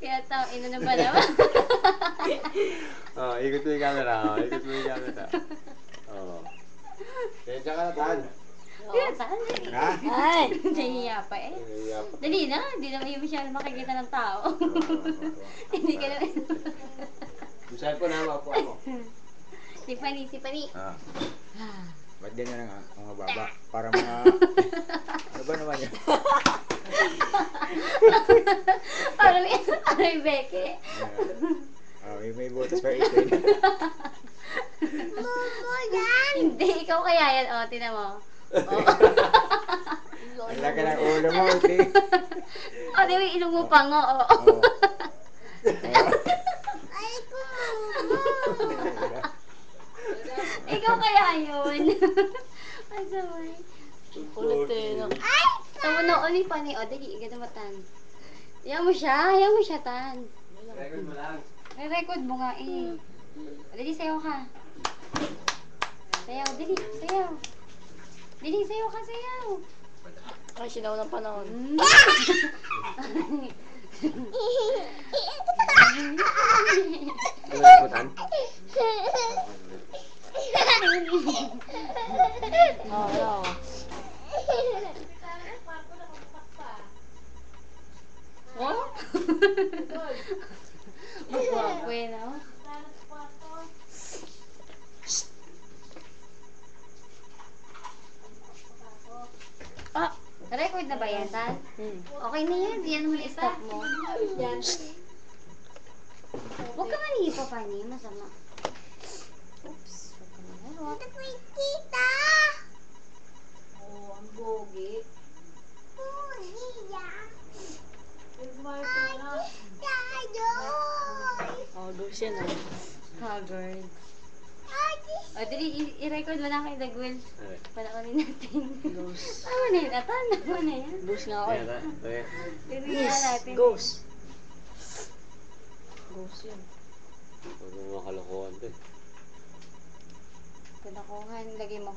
Kaya tao, ino na ba naman? Oh, ikot mo yung camera. Oh, ikot mo yung camera. Oh. Kaya ka na, Tan. Kaya saan Ha? Ay! Nahihiya pa eh. Nahihiya pa. Dali na, hindi naman yung masyadong makikita ng tao. Hindi ka naman. Yung cellphone na, mapuan mo. Si Pani. Ah. Ba't ganyan nga? Mga baba. Para mga... Ano ba naman yun? Parang Becky. May butas pa itin. Hindi, ikaw kaya yan. O, tinan mo. O. Ang laki ng ulo mo, hindi. O, di ba ilong mo pa nga, o. Ikaw kaya yun. Ang sabay. Kulit eh. Ay! Tama na, o, ni Pani. O, dali, ganda mo, Tan. Hayaan mo siya, Tan. Record mo lang. Re-record mo nga eh. Dali, sayaw ka. Sayaw, dali, sayaw. Dali, sayaw ka, sayaw. Ay, sinaw ng panahon. Ano yung putan? Oo. Oh? Magwapo eh, no? Ah, record na ba yan, Tan? Okay na yan. Yan mo na-stop mo. Huwag ka manihipa pa niya. Masama. Oops. Huwag ka mangarot. Oo, ang gogi. Oh, dos yan ah. Haggard. O, dali, i-record mo na kay Dagwil. Alright. Panoorin natin. Dos. Ano na yun? Atan, ano na yan? Dos nga ako Ayan, eh. ayan. Tingnan natin. Ghost. Ghost yan. Huwag mo makalokohan to eh. Kalakuhan, lagay mo